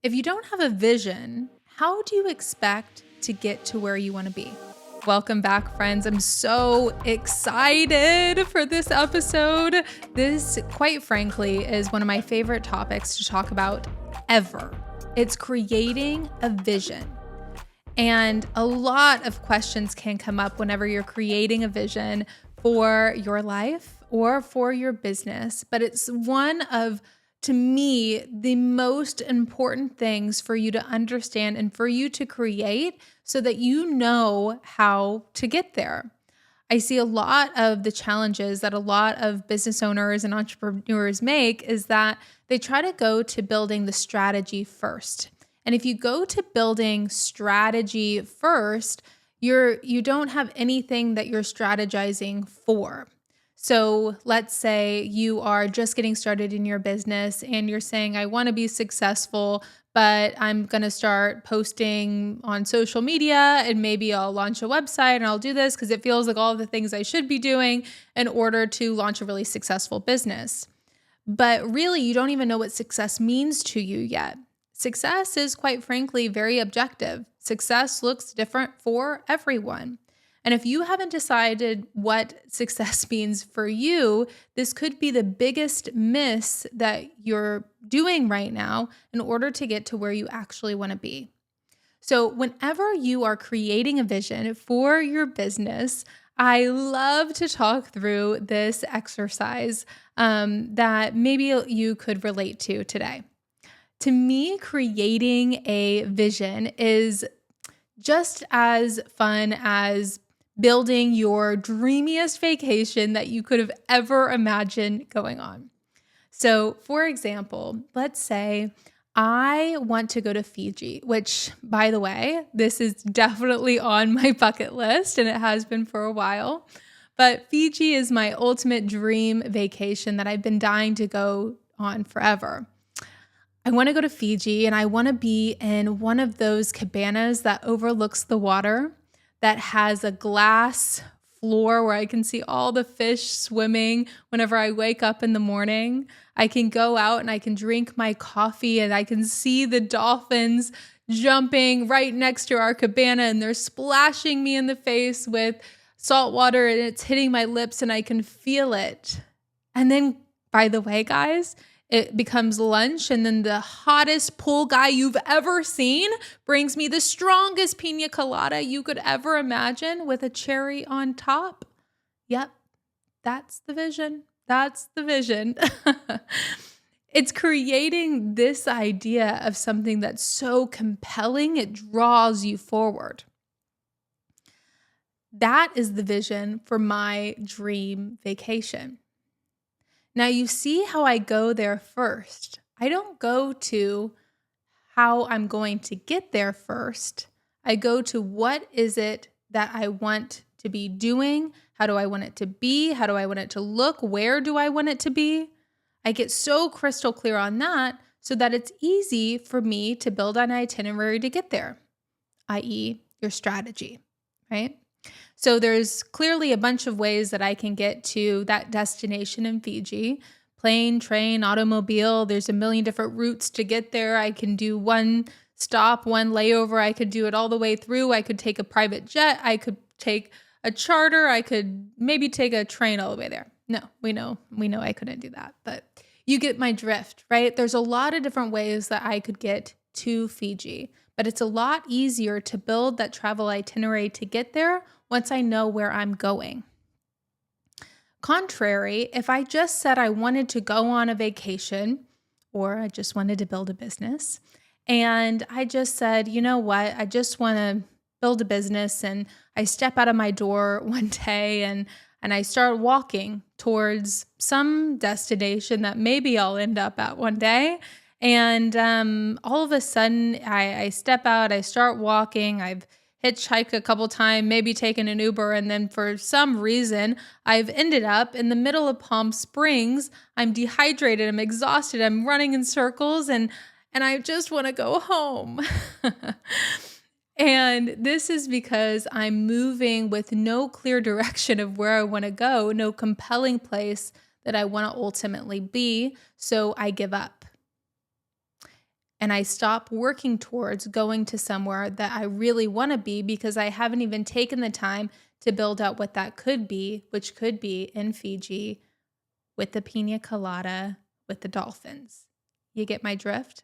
If you don't have a vision, how do you expect to get to where you want to be? Welcome back, friends. I'm so excited for this episode. This, quite frankly, is one of my favorite topics to talk about ever. It's creating a vision. And a lot of questions can come up whenever you're creating a vision for your life or for your business. But it's one of, to me, the most important things for you to understand and for you to create so that you know how to get there. I see a lot of the challenges that a lot of business owners and entrepreneurs make is that they try to go to building the strategy first. And if you go to building strategy first, you don't have anything that you're strategizing for. So let's say you are just getting started in your business and you're saying, I want to be successful, but I'm going to start posting on social media and maybe I'll launch a website and I'll do this because it feels like all the things I should be doing in order to launch a really successful business. But really, you don't even know what success means to you yet. Success is, quite frankly, very objective. Success looks different for everyone. And if you haven't decided what success means for you, this could be the biggest miss that you're doing right now in order to get to where you actually want to be. So whenever you are creating a vision for your business, I love to talk through this exercise that maybe you could relate to today. To me, creating a vision is just as fun as building your dreamiest vacation that you could have ever imagined going on. So, for example, let's say I want to go to Fiji, which, by the way, this is definitely on my bucket list and it has been for a while. But Fiji is my ultimate dream vacation that I've been dying to go on forever. I want to go to Fiji and I want to be in one of those cabanas that overlooks the water, that has a glass floor where I can see all the fish swimming whenever I wake up in the morning. I can go out and I can drink my coffee and I can see the dolphins jumping right next to our cabana and they're splashing me in the face with salt water and it's hitting my lips and I can feel it. And then, by the way, guys, it becomes lunch and then the hottest pool guy you've ever seen brings me the strongest pina colada you could ever imagine with a cherry on top. Yep, that's the vision. That's the vision. It's creating this idea of something that's so compelling, it draws you forward. That is the vision for my dream vacation. Now you see how I go there first. I don't go to how I'm going to get there first. I go to what is it that I want to be doing? How do I want it to be? How do I want it to look? Where do I want it to be? I get so crystal clear on that so that it's easy for me to build an itinerary to get there, i.e. your strategy, right? So there's clearly a bunch of ways that I can get to that destination in Fiji. Plane, train, automobile. There's a million different routes to get there. I can do one stop, one layover. I could do it all the way through. I could take a private jet. I could take a charter. I could maybe take a train all the way there. No, we know I couldn't do that, but you get my drift, right? There's a lot of different ways that I could get to Fiji, but it's a lot easier to build that travel itinerary to get there once I know where I'm going. Contrary, if I just said I wanted to go on a vacation or I just wanted to build a business and I just said, you know what, I just want to build a business and I step out of my door one day and I start walking towards some destination that maybe I'll end up at one day. And all of a sudden I step out, I start walking, I've hitchhiked a couple times, maybe taken an Uber, and then for some reason, I've ended up in the middle of Palm Springs. I'm dehydrated, I'm exhausted, I'm running in circles, and I just want to go home. And this is because I'm moving with no clear direction of where I want to go, no compelling place that I want to ultimately be, so I give up. and I stop working towards going to somewhere that I really want to be because I haven't even taken the time to build out what that could be, which could be in Fiji with the pina colada with the dolphins. You get my drift?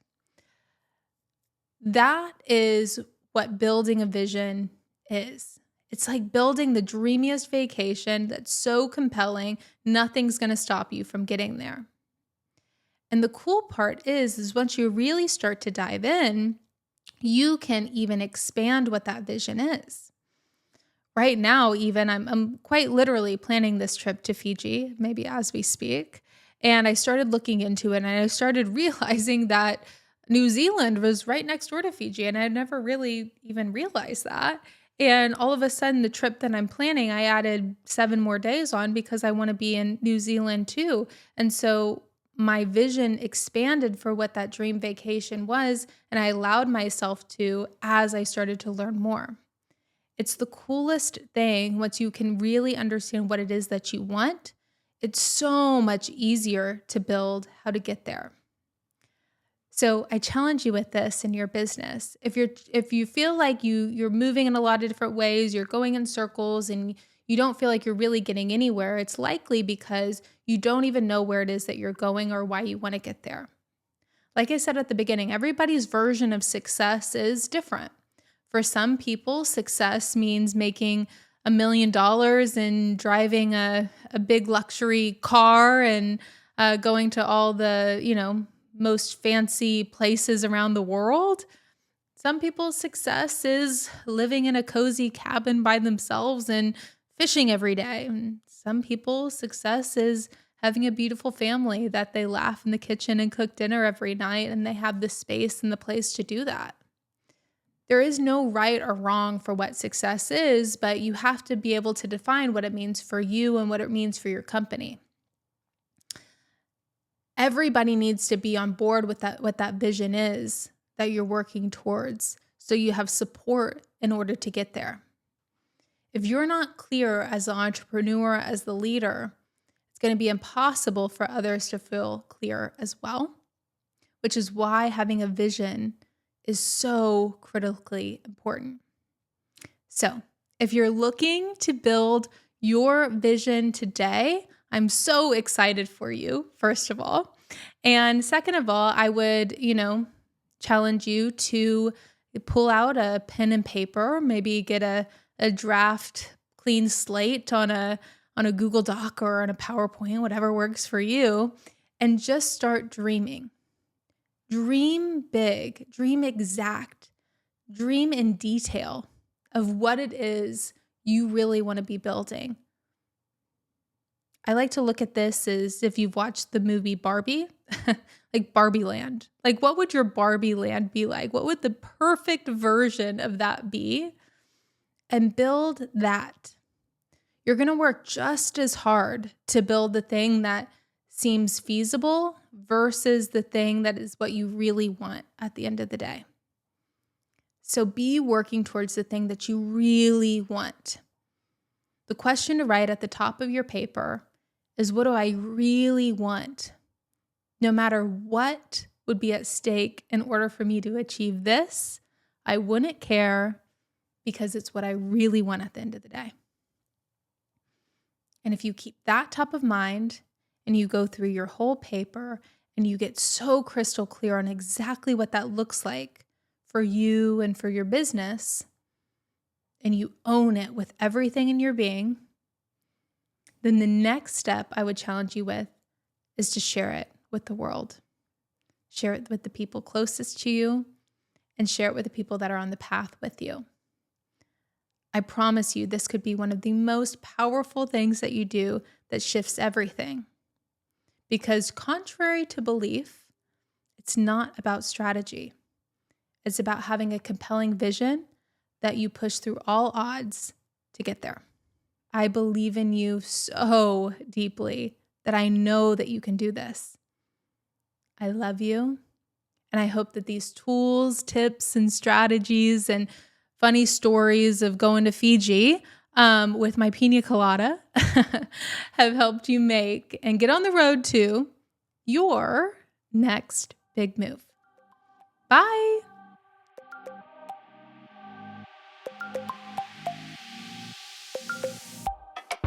That is what building a vision is. It's like building the dreamiest vacation that's so compelling, nothing's going to stop you from getting there. And the cool part is once you really start to dive in, you can even expand what that vision is. Right now, even I'm quite literally planning this trip to Fiji, maybe as we speak. And I started looking into it and I started realizing that New Zealand was right next door to Fiji. And I never really even realized that. And all of a sudden, the trip that I'm planning, I added 7 more days on because I want to be in New Zealand too. And so my vision expanded for what that dream vacation was. And I allowed myself to as I started to learn more. It's the coolest thing once you can really understand what it is that you want. It's so much easier to build how to get there. So I challenge you with this in your business. If you feel like you're moving in a lot of different ways, you're going in circles and you don't feel like you're really getting anywhere, it's likely because you don't even know where it is that you're going or why you want to get there. Like I said at the beginning, everybody's version of success is different. For some people, success means making $1 million and driving a big luxury car and going to all the, most fancy places around the world. Some people's success is living in a cozy cabin by themselves and fishing every day. And some people's success is having a beautiful family that they laugh in the kitchen and cook dinner every night, and they have the space and the place to do that. There is no right or wrong for what success is, but you have to be able to define what it means for you and what it means for your company. Everybody needs to be on board with that, what that vision is that you're working towards, so you have support in order to get there. If you're not clear as the entrepreneur, as the leader, it's going to be impossible for others to feel clear as well, which is why having a vision is so critically important. So if you're looking to build your vision today, I'm so excited for you, first of all. And second of all, I would, challenge you to pull out a pen and paper, maybe get a draft clean slate on a Google Doc or on a PowerPoint, whatever works for you, and just start dreaming. Dream big, dream exact, dream in detail of what it is you really want to be building. I like to look at this as if you've watched the movie Barbie, like Barbie Land. Like, what would your Barbie Land be like? What would the perfect version of that be? And build that. You're going to work just as hard to build the thing that seems feasible versus the thing that is what you really want at the end of the day. So be working towards the thing that you really want. The question to write at the top of your paper is, what do I really want? No matter what would be at stake in order for me to achieve this, I wouldn't care because it's what I really want at the end of the day. And if you keep that top of mind and you go through your whole paper and you get so crystal clear on exactly what that looks like for you and for your business, and you own it with everything in your being, then the next step I would challenge you with is to share it with the world. Share it with the people closest to you and share it with the people that are on the path with you. I promise you, this could be one of the most powerful things that you do that shifts everything. Because contrary to belief, it's not about strategy. It's about having a compelling vision that you push through all odds to get there. I believe in you so deeply that I know that you can do this. I love you. And I hope that these tools, tips, and strategies and funny stories of going to Fiji with my pina colada have helped you make and get on the road to your next big move. Bye.